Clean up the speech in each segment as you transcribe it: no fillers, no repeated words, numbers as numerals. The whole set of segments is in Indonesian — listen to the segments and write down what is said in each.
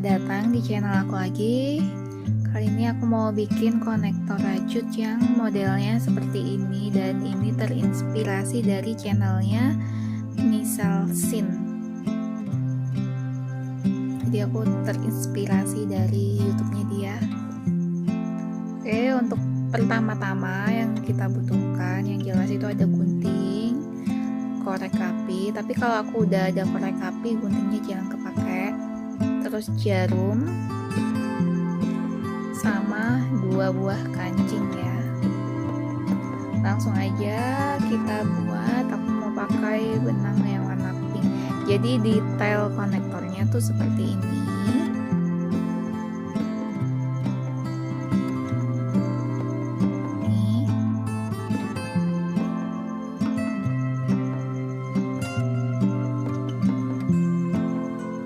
datang di channel aku lagi. Kali ini aku mau bikin konektor rajut yang modelnya seperti ini, dan ini terinspirasi dari channelnya Misal Sin. Jadi aku terinspirasi dari YouTube-nya dia. Oke, untuk pertama-tama yang kita butuhkan, yang jelas itu ada gunting, korek api. Tapi kalau aku udah ada korek api, guntingnya jangan kepake. Terus jarum sama 2 buah kancing ya. Langsung aja kita buat. Aku mau pakai benang yang warna pink. Jadi detail konektornya tuh seperti ini.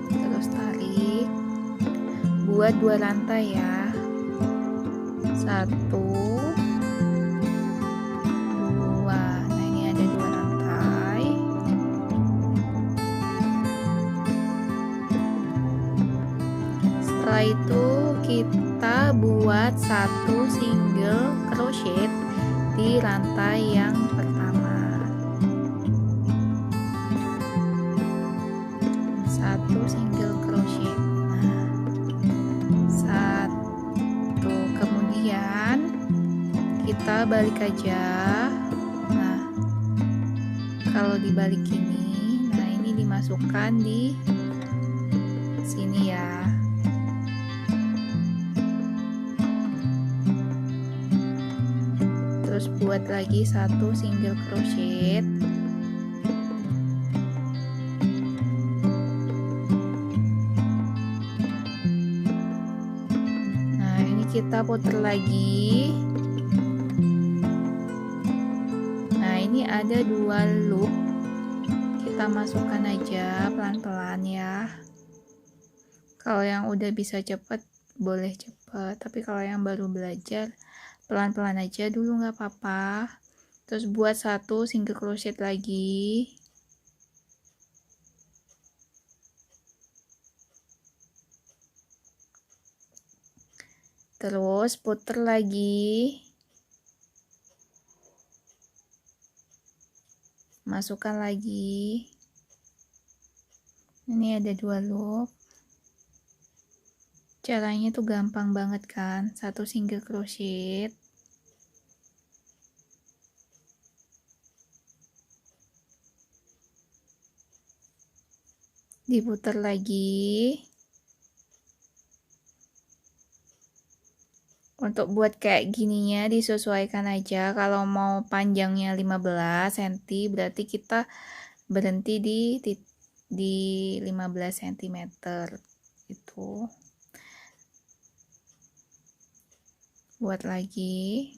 Terus tarik. Buat 2 rantai ya. 1, 2. Nah, ini ada 2 rantai. Setelah itu kita buat 1 single crochet di rantai yang pertama. 1 single crochet. Kemudian kita balik aja. Nah, kalau dibalik ini, nah ini dimasukkan di sini ya. Terus buat lagi 1 single crochet. Kita putar lagi. Nah, ini ada 2 loop. Kita masukkan aja pelan-pelan ya. Kalau yang udah bisa cepet boleh cepet, tapi kalau yang baru belajar pelan-pelan aja dulu, nggak apa-apa. Terus buat 1 single crochet lagi. Terus putar lagi, masukkan lagi. Ini ada 2 loop. Caranya tuh gampang banget kan. 1 single crochet, diputar lagi. Untuk buat kayak gininya disesuaikan aja. Kalau mau panjangnya 15 cm, berarti kita berhenti di 15 cm itu. Buat lagi.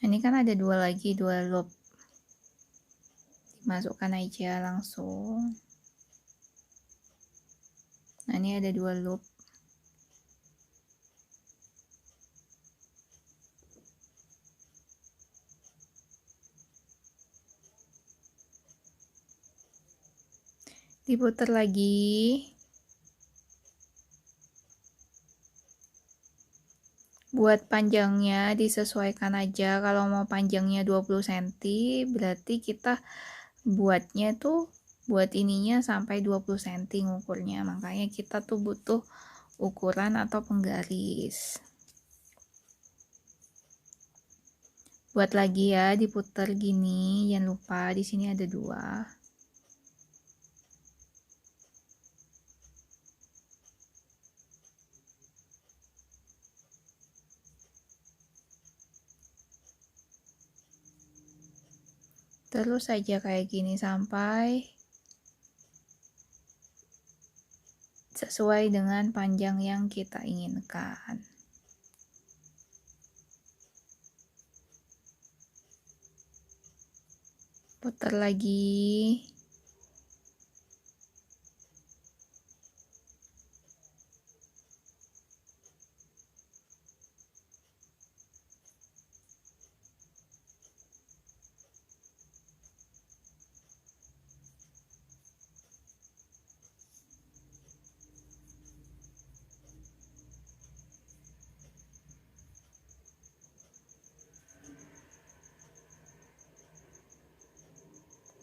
Ini kan ada 2 lagi, 2 loop. Dimasukkan aja langsung. Nah, ini ada 2 loop. Diputar lagi. Buat panjangnya disesuaikan aja. Kalau mau panjangnya 20 cm, berarti kita buatnya tuh, buat ininya sampai 20 cm ngukurnya. Makanya kita tuh butuh ukuran atau penggaris. Buat lagi ya, diputar gini. Jangan lupa di sini ada 2. Terus aja kayak gini sampai sesuai dengan panjang yang kita inginkan. Putar lagi.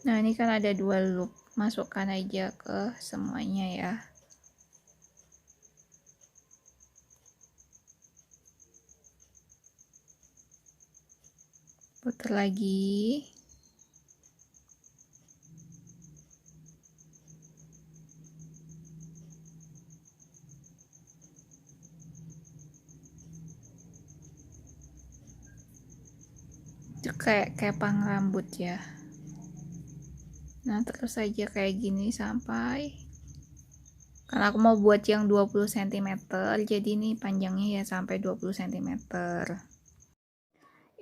Nah, ini kan ada 2 loop, masukkan aja ke semuanya ya. Putar lagi. Itu kayak kepang rambut ya. Nah, terus aja kayak gini sampai, karena aku mau buat yang 20 cm, jadi ini panjangnya ya sampai 20 cm.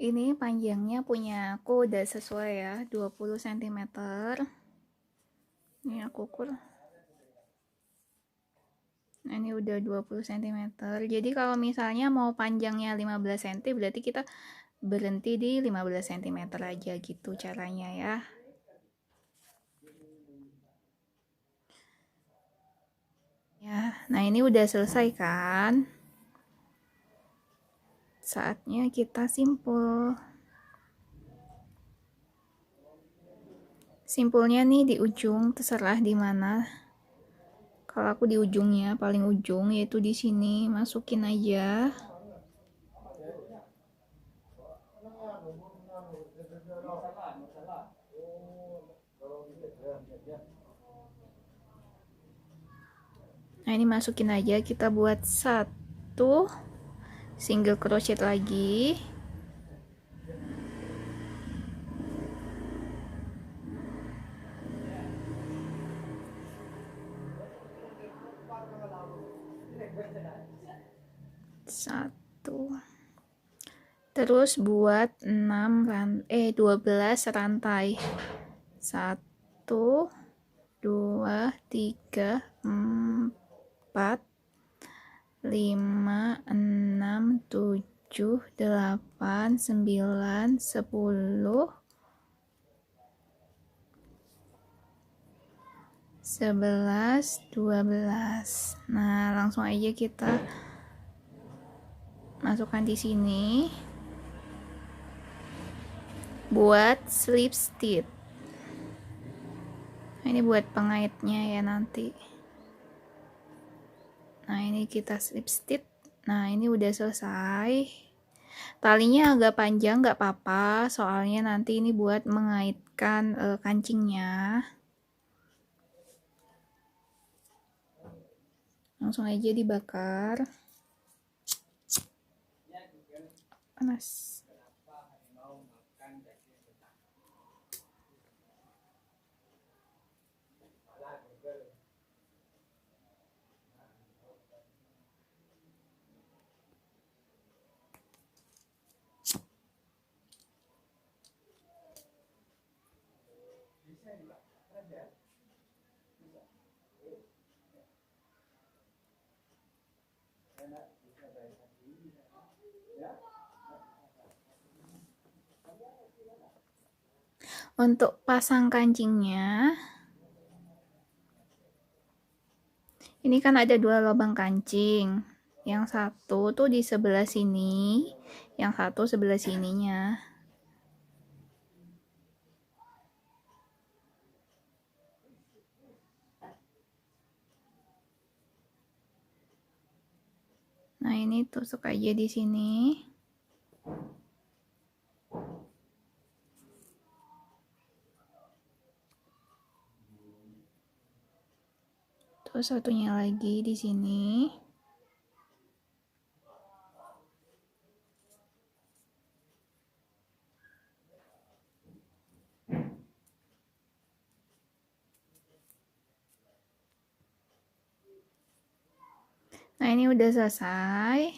Ini panjangnya punya aku udah sesuai ya, 20 cm. Ini aku ukur. Nah, ini udah 20 cm. Jadi kalau misalnya mau panjangnya 15 cm, berarti kita berhenti di 15 cm aja gitu caranya ya. Ya, nah ini udah selesai kan? Saatnya kita simpul. Simpulnya nih di ujung, terserah di mana. Kalau aku di ujungnya, paling ujung yaitu di sini, masukin aja. Nah, ini masukin aja, kita buat 1 single crochet lagi. Satu. Terus buat 12 rantai. 1 2 3 4 5 6 7 8 9 10 11 12. Nah, langsung aja kita masukkan di sini buat slip stitch. Nah, ini buat pengaitnya ya nanti. Nah, ini kita slip stitch. Nah, ini udah selesai. Talinya agak panjang nggak apa-apa, soalnya nanti ini buat mengaitkan kancingnya. Langsung aja dibakar. Panas. Untuk pasang kancingnya, ini kan ada 2 lubang kancing. Yang satu tuh di sebelah sini, yang satu sebelah sininya. Nah, ini tusuk aja di sini. Terus satunya lagi di sini. Nah, ini udah selesai.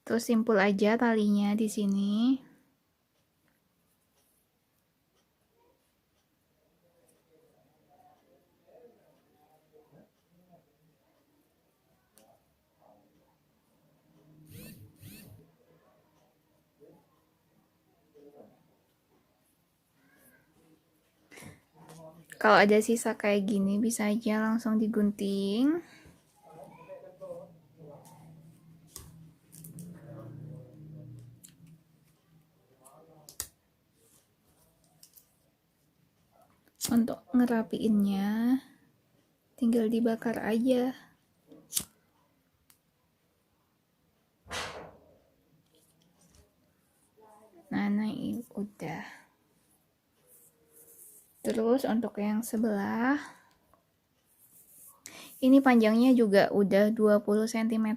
Terus simpul aja talinya di sini. Kalau ada sisa kayak gini, bisa aja langsung digunting. Untuk ngerapiinnya tinggal dibakar aja. Nah ini udah. Terus untuk yang sebelah ini panjangnya juga udah 20 cm.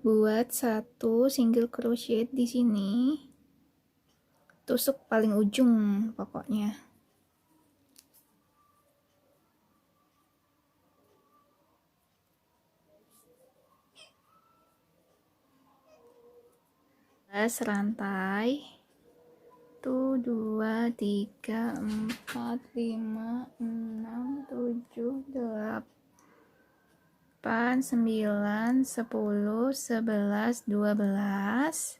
Buat satu single crochet di sini, tusuk paling ujung pokoknya. Rantai 1, 2, 3, 4, 5, 6, 7, 8, 9, 10, 11, 12.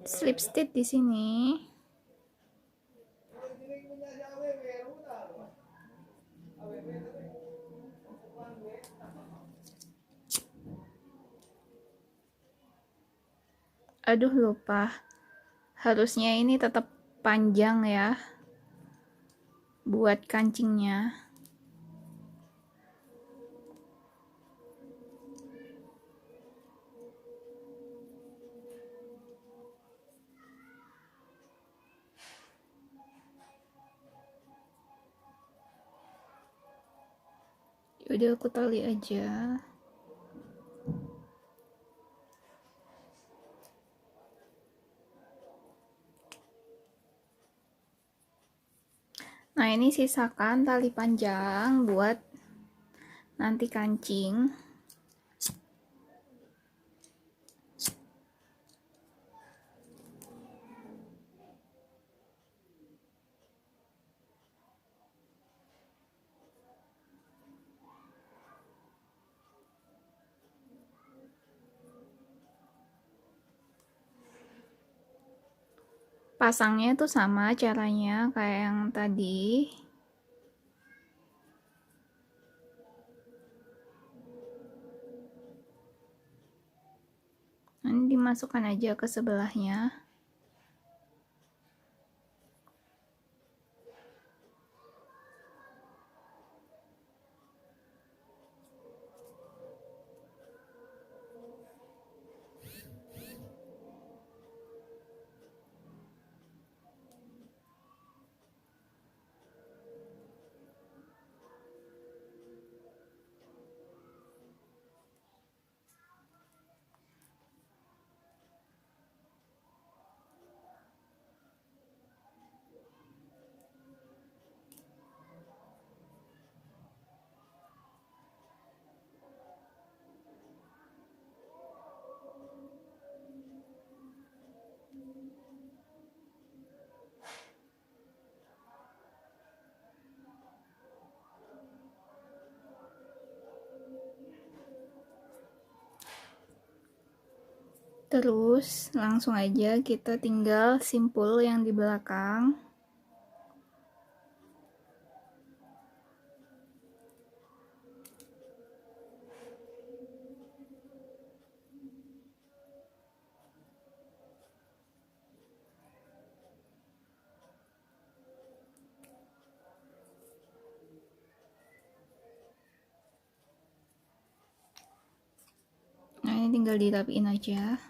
Slip stitch di sini. Aduh lupa. Harusnya ini tetap panjang ya. Buat kancingnya. Udah aku tali aja. Nah ini sisakan tali panjang buat nanti kancing. Pasangnya tuh sama caranya kayak yang tadi. Ini dimasukkan aja ke sebelahnya. Terus langsung aja kita tinggal simpul yang di belakang. Nah ini tinggal dirapiin aja.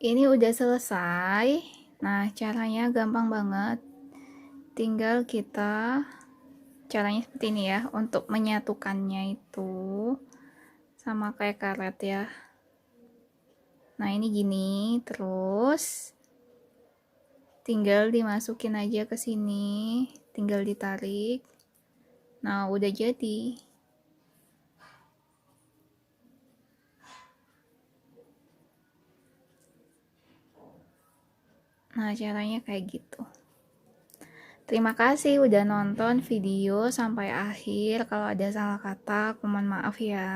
Ini udah selesai. Nah caranya gampang banget. Tinggal kita caranya seperti ini ya, untuk menyatukannya itu sama kayak karet ya. Nah ini gini, terus tinggal dimasukin aja ke sini, tinggal ditarik. Nah udah jadi. Nah, caranya kayak gitu. Terima kasih udah nonton video sampai akhir. Kalau ada salah kata, aku mohon maaf ya.